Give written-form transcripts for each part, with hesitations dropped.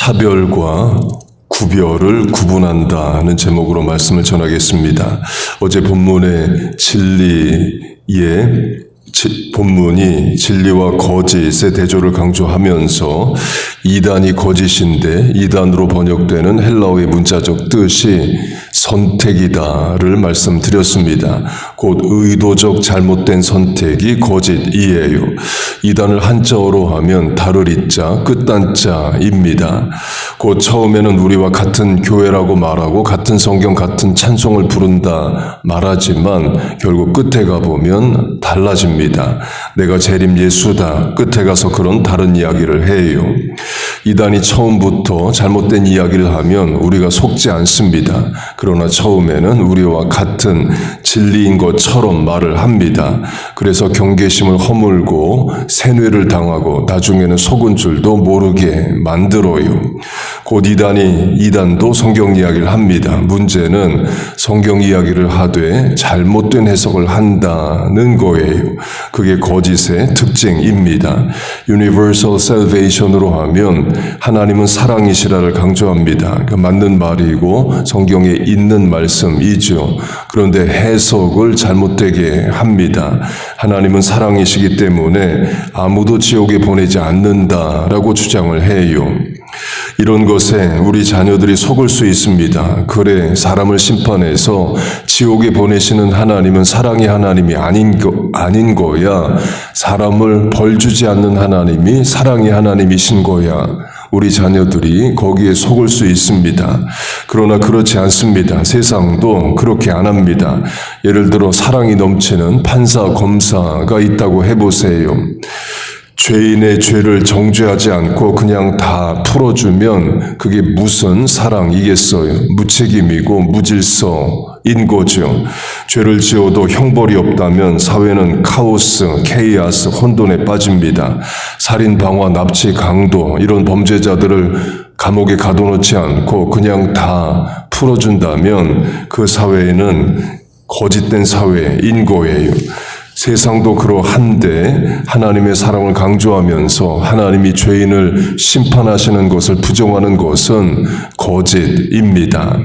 차별과 구별을 구분한다는 제목으로 말씀을 전하겠습니다. 어제 본문의 본문이 진리와 거짓의 대조를 강조하면서 이단이 거짓인데 이단으로 번역되는 헬라어의 문자적 뜻이 선택이다를 말씀드렸습니다. 곧 의도적 잘못된 선택이 거짓이에요. 이단을 한자어로 하면 다르리자 끝단자입니다. 곧 처음에는 우리와 같은 교회라고 말하고 같은 성경 같은 찬송을 부른다 말하지만 결국 끝에 가보면 달라집니다. 내가 재림 예수다. 끝에 가서 그런 다른 이야기를 해요. 이단이 처음부터 잘못된 이야기를 하면 우리가 속지 않습니다. 그러나 처음에는 우리와 같은 진리인 것처럼 말을 합니다. 그래서 경계심을 허물고 세뇌를 당하고 나중에는 속은 줄도 모르게 만들어요. 곧 이단도 성경 이야기를 합니다. 문제는 성경 이야기를 하되 잘못된 해석을 한다는 거예요. 그게 거짓의 특징입니다. Universal Salvation으로 하면 하나님은 사랑이시라를 강조합니다. 맞는 말이고 성경에 있는 말씀이죠. 그런데 해석을 잘못되게 합니다. 하나님은 사랑이시기 때문에 아무도 지옥에 보내지 않는다라고 주장을 해요. 이런 것에 우리 자녀들이 속을 수 있습니다. 그래, 사람을 심판해서 지옥에 보내시는 하나님은 사랑의 하나님이 아닌 거야. 사람을 벌 주지 않는 하나님이 사랑의 하나님이신 거야. 우리 자녀들이 거기에 속을 수 있습니다. 그러나 그렇지 않습니다. 세상도 그렇게 안 합니다. 예를 들어 사랑이 넘치는 판사, 검사가 있다고 해보세요. 죄인의 죄를 정죄하지 않고 그냥 다 풀어주면 그게 무슨 사랑이겠어요? 무책임이고 무질서인 거죠. 죄를 지어도 형벌이 없다면 사회는 카오스, 케이아스, 혼돈에 빠집니다. 살인, 방화, 납치, 강도 이런 범죄자들을 감옥에 가둬놓지 않고 그냥 다 풀어준다면 그 사회는 거짓된 사회인 거예요. 세상도 그러한데 하나님의 사랑을 강조하면서 하나님이 죄인을 심판하시는 것을 부정하는 것은 거짓입니다.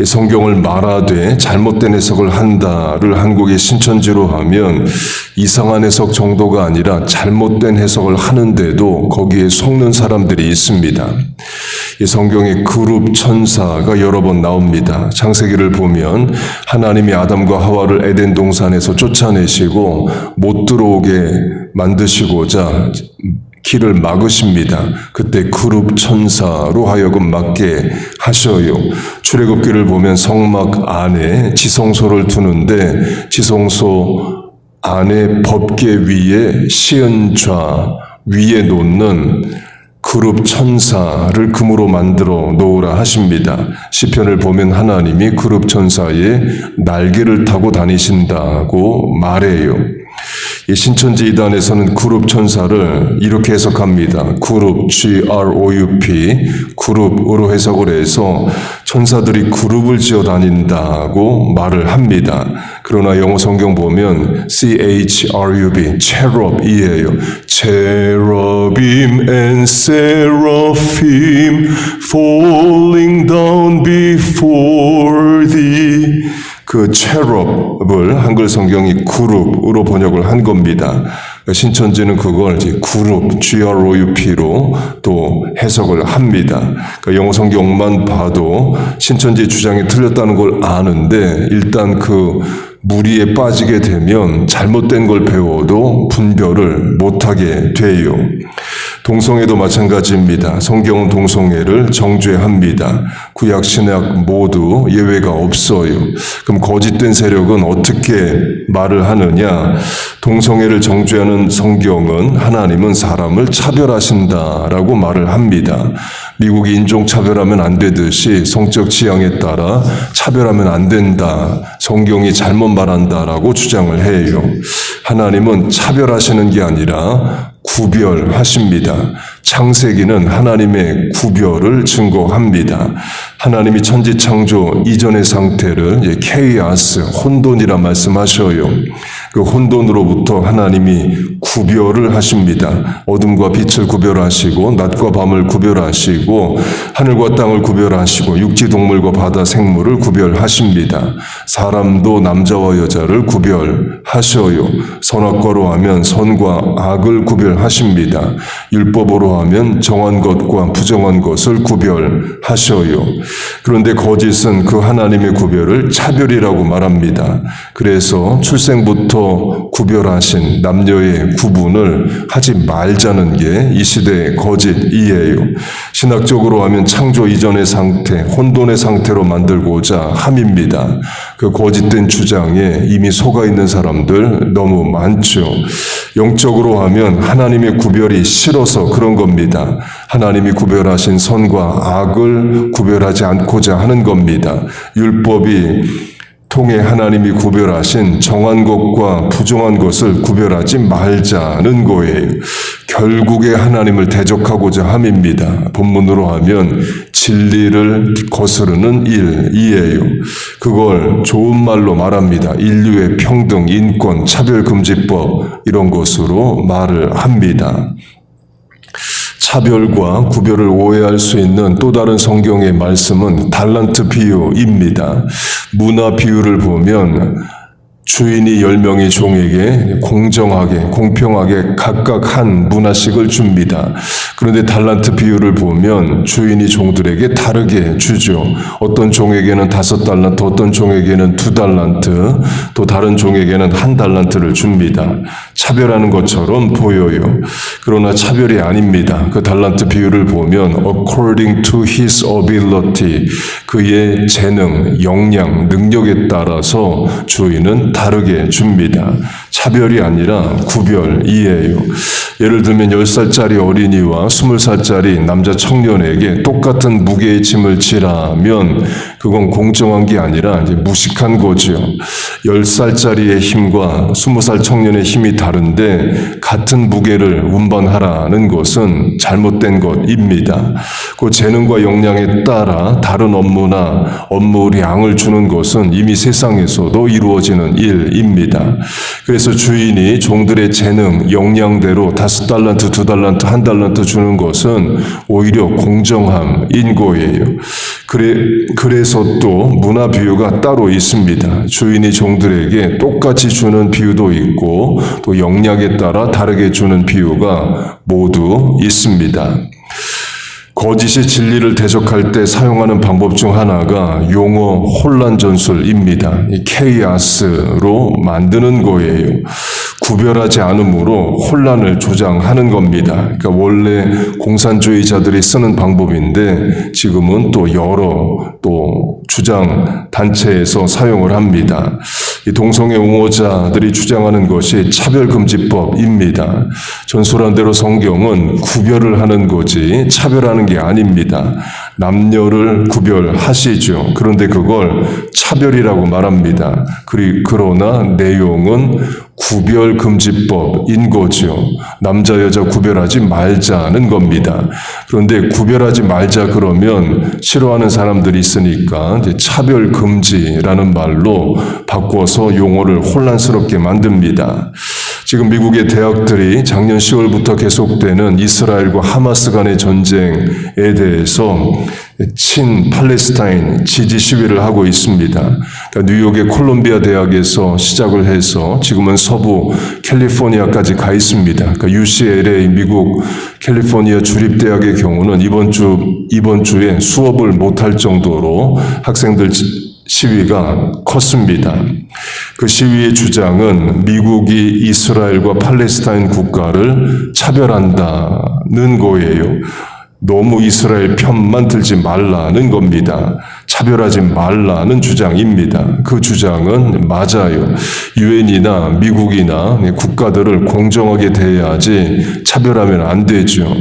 성경을 말하되 잘못된 해석을 한다를 한국의 신천지로 하면 이상한 해석 정도가 아니라 잘못된 해석을 하는데도 거기에 속는 사람들이 있습니다. 이 성경에 그룹 천사가 여러 번 나옵니다. 창세기를 보면 하나님이 아담과 하와를 에덴 동산에서 쫓아내시고 못 들어오게 만드시고자 길을 막으십니다. 그때 그룹 천사로 하여금 막게 하셔요. 출애굽기를 보면 성막 안에 지성소를 두는데 지성소 안에 법궤 위에 시은좌 위에 놓는 그룹 천사를 금으로 만들어 놓으라 하십니다. 시편을 보면 하나님이 그룹 천사의 날개를 타고 다니신다고 말해요. 이 신천지 이단에서는 그룹 천사를 이렇게 해석합니다. 그룹, G-R-O-U-P, 그룹으로 해석을 해서 천사들이 그룹을 지어 다닌다고 말을 합니다. 그러나 영어 성경 보면 C-H-R-U-B, cherub이에요. Cherubim and seraphim falling down before thee. 그 cherub을 한글 성경이 그룹으로 번역을 한 겁니다. 신천지는 그걸 그룹, G-R-O-U-P로 또 해석을 합니다. 영어 성경만 봐도 신천지 주장이 틀렸다는 걸 아는데 일단 그 무리에 빠지게 되면 잘못된 걸 배워도 분별을 못하게 돼요. 동성애도 마찬가지입니다. 성경은 동성애를 정죄합니다. 구약, 신약 모두 예외가 없어요. 그럼 거짓된 세력은 어떻게 말을 하느냐? 동성애를 정죄하는 성경은 하나님은 사람을 차별하신다라고 말을 합니다. 미국이 인종차별하면 안 되듯이 성적 취향에 따라 차별하면 안 된다. 성경이 잘못 말한다라고 주장을 해요. 하나님은 차별하시는 게 아니라 구별하십니다. 창세기는 하나님의 구별을 증거합니다. 하나님이 천지창조 이전의 상태를 케이아스, 혼돈이라 말씀하셔요. 그 혼돈으로부터 하나님이 구별을 하십니다. 어둠과 빛을 구별하시고 낮과 밤을 구별하시고 하늘과 땅을 구별하시고 육지 동물과 바다 생물을 구별하십니다. 사람도 남자와 여자를 구별하셔요. 선악과로 하면 선과 악을 구별하십니다. 율법으로 하면 정한 것과 부정한 것을 구별하셔요. 그런데 거짓은 그 하나님의 구별을 차별이라고 말합니다. 그래서 출생부터 구별하신 남녀의 구분을 하지 말자는 게 이 시대의 거짓이에요. 신학적으로 하면 창조 이전의 상태, 혼돈의 상태로 만들고자 함입니다. 그 거짓된 주장에 이미 속아 있는 사람들 너무 많죠. 영적으로 하면 하나님의 구별이 싫어서 그런 겁니다. 하나님이 구별하신 선과 악을 구별하지 않고자 하는 겁니다. 율법이 통해 하나님이 구별하신 정한 것과 부정한 것을 구별하지 말자는 거예요. 결국에 하나님을 대적하고자 함입니다. 본문으로 하면 진리를 거스르는 일이에요. 그걸 좋은 말로 말합니다. 인류의 평등, 인권, 차별금지법 이런 것으로 말을 합니다. 차별과 구별을 오해할 수 있는 또 다른 성경의 말씀은 달란트 비유입니다. 문화 비유를 보면 주인이 10명의 종에게 공정하게, 공평하게 각각 한 문화씩을 줍니다. 그런데 달란트 비유를 보면 주인이 종들에게 다르게 주죠. 어떤 종에게는 5달란트, 어떤 종에게는 2달란트, 또 다른 종에게는 1달란트를 줍니다. 차별하는 것처럼 보여요. 그러나 차별이 아닙니다. 그 달란트 비유를 보면 according to his ability, 그의 재능, 역량, 능력에 따라서 주인은 다르게 줍니다. 차별이 아니라 구별이에요. 예를 들면 10살짜리 어린이와 20살짜리 남자 청년에게 똑같은 무게의 짐을 지라면 그건 공정한 게 아니라 이제 무식한 거죠. 10살짜리의 힘과 20살 청년의 힘이 다른데 같은 무게를 운반하라는 것은 잘못된 것입니다. 그 재능과 역량에 따라 다른 업무나 업무량을 주는 것은 이미 세상에서도 이루어지는 일입니다. 그래서 주인이 종들의 재능, 역량대로 5달란트, 2달란트, 1달란트 주는 것은 오히려 공정함인 거예요. 그래서 또 문화 비유가 따로 있습니다. 주인이 종들에게 똑같이 주는 비유도 있고 또 역량에 따라 다르게 주는 비유가 모두 있습니다. 거짓이 진리를 대적할 때 사용하는 방법 중 하나가 용어 혼란 전술입니다. 이 케이아스로 만드는 거예요. 구별하지 않음으로 혼란을 조장하는 겁니다. 그러니까 원래 공산주의자들이 쓰는 방법인데 지금은 또 여러 주장 단체에서 사용을 합니다. 이 동성애 옹호자들이 주장하는 것이 차별금지법입니다. 전술한 대로 성경은 구별을 하는 거지 차별하는 게 아닙니다. 남녀를 구별하시죠. 그런데 그걸 차별이라고 말합니다. 그러나 내용은 구별금지법인 거죠. 남자 여자 구별하지 말자는 겁니다. 그런데 구별하지 말자 그러면 싫어하는 사람들이 있으니까 이제 차별금지라는 말로 바꿔서 용어를 혼란스럽게 만듭니다. 지금 미국의 대학들이 작년 10월부터 계속되는 이스라엘과 하마스 간의 전쟁에 대해서 친 팔레스타인 지지 시위를 하고 있습니다. 그러니까 뉴욕의 콜롬비아 대학에서 시작을 해서 지금은 서부 캘리포니아까지 가 있습니다. 그러니까 UCLA 미국 캘리포니아 주립대학의 경우는 이번 주에 수업을 못할 정도로 학생들 시위가 컸습니다. 그 시위의 주장은 미국이 이스라엘과 팔레스타인 국가를 차별한다는 거예요. 너무 이스라엘 편만 들지 말라는 겁니다. 차별하지 말라는 주장입니다. 그 주장은 맞아요. 유엔이나 미국이나 국가들을 공정하게 대해야지 차별하면 안 되죠.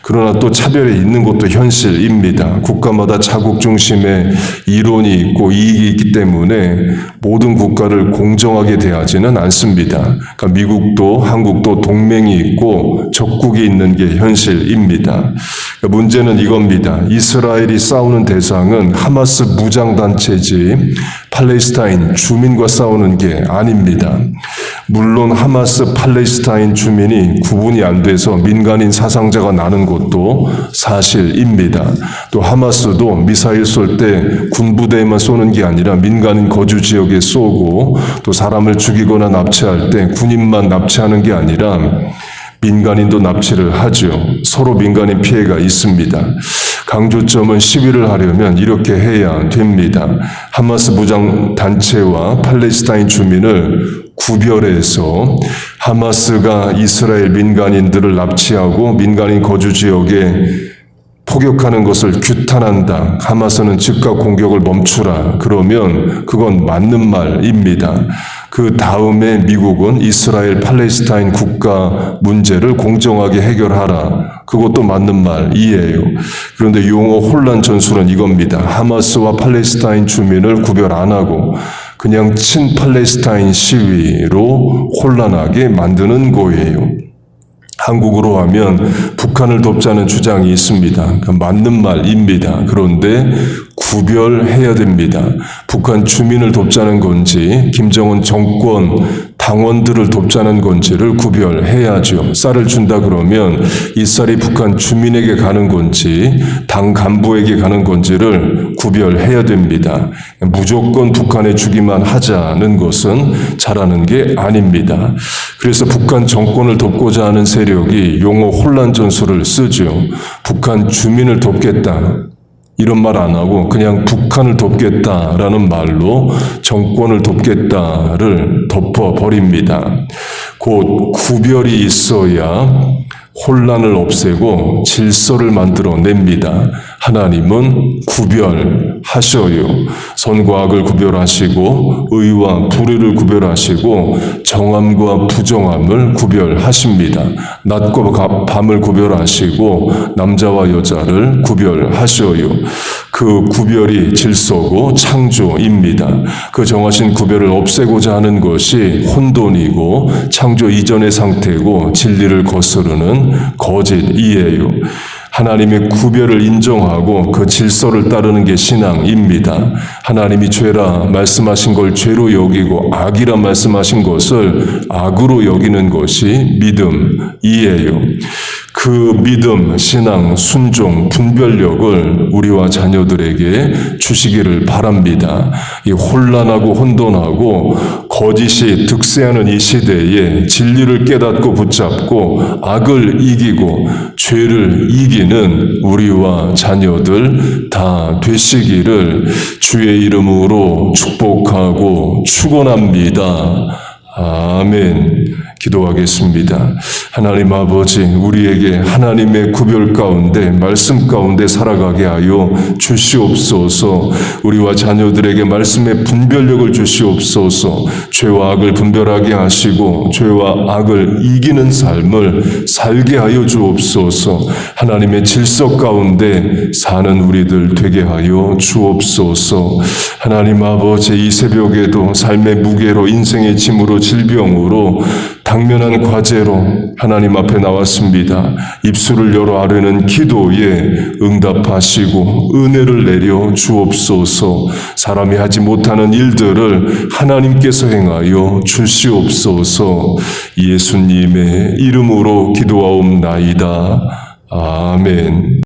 그러나 또 차별이 있는 것도 현실입니다. 국가마다 자국 중심의 이론이 있고 이익이 있기 때문에 모든 국가를 공정하게 대하지는 않습니다. 그러니까 미국도 한국도 동맹이 있고 적국이 있는 게 현실입니다. 문제는 이겁니다. 이스라엘이 싸우는 대상은 하마스 무장단체지 팔레스타인 주민과 싸우는 게 아닙니다. 물론 하마스 팔레스타인 주민이 구분이 안 돼서 민간인 사상자가 나는 것도 사실입니다. 또 하마스도 미사일 쏠 때 군부대에만 쏘는 게 아니라 민간인 거주 지역에 쏘고 또 사람을 죽이거나 납치할 때 군인만 납치하는 게 아니라 민간인도 납치를 하죠. 서로 민간인 피해가 있습니다. 강조점은 시위를 하려면 이렇게 해야 됩니다. 하마스 무장단체와 팔레스타인 주민을 구별해서 하마스가 이스라엘 민간인들을 납치하고 민간인 거주 지역에 포격하는 것을 규탄한다. 하마스는 즉각 공격을 멈추라. 그러면 그건 맞는 말입니다. 그 다음에 미국은 이스라엘 팔레스타인 국가 문제를 공정하게 해결하라. 그것도 맞는 말이에요. 그런데 용어 혼란 전술은 이겁니다. 하마스와 팔레스타인 주민을 구별 안 하고 그냥 친팔레스타인 시위로 혼란하게 만드는 거예요. 한국으로 하면 북한을 돕자는 주장이 있습니다. 그러니까 맞는 말입니다. 그런데 구별해야 됩니다. 북한 주민을 돕자는 건지 김정은 정권 당원들을 돕자는 건지를 구별해야죠. 쌀을 준다 그러면 이 쌀이 북한 주민에게 가는 건지 당 간부에게 가는 건지를 구별해야 됩니다. 무조건 북한에 주기만 하자는 것은 잘하는 게 아닙니다. 그래서 북한 정권을 돕고자 하는 세력이 용어 혼란 전술을 쓰죠. 북한 주민을 돕겠다. 이런 말 안 하고 그냥 북한을 돕겠다라는 말로 정권을 돕겠다를 덮어버립니다. 곧 구별이 있어야 혼란을 없애고 질서를 만들어냅니다. 하나님은 구별하셔요. 선과 악을 구별하시고 의와 불의를 구별하시고 정함과 부정함을 구별하십니다. 낮과 밤을 구별하시고 남자와 여자를 구별하셔요. 그 구별이 질서고 창조입니다. 그 정하신 구별을 없애고자 하는 것이 혼돈이고 창조 이전의 상태고 진리를 거스르는 거짓이에요. 하나님의 구별을 인정하고 그 질서를 따르는 게 신앙입니다. 하나님이 죄라 말씀하신 걸 죄로 여기고 악이라 말씀하신 것을 악으로 여기는 것이 믿음이에요. 그 믿음, 신앙, 순종, 분별력을 우리와 자녀들에게 주시기를 바랍니다. 이 혼란하고 혼돈하고 거짓이 득세하는 이 시대에 진리를 깨닫고 붙잡고 악을 이기고 죄를 이기는 우리와 자녀들 다 되시기를 주의 이름으로 축복하고 축원합니다. 아멘. 기도하겠습니다. 하나님 아버지, 우리에게 하나님의 구별 가운데 말씀 가운데 살아가게 하여 주시옵소서. 우리와 자녀들에게 말씀의 분별력을 주시옵소서. 죄와 악을 분별하게 하시고 죄와 악을 이기는 삶을 살게 하여 주옵소서. 하나님의 질서 가운데 사는 우리들 되게 하여 주옵소서. 하나님 아버지, 이 새벽에도 삶의 무게로 인생의 짐으로 질병으로 당면한 과제로 하나님 앞에 나왔습니다. 입술을 열어 아뢰는 기도에 응답하시고 은혜를 내려 주옵소서. 사람이 하지 못하는 일들을 하나님께서 행하여 주시옵소서. 예수님의 이름으로 기도하옵나이다. 아멘.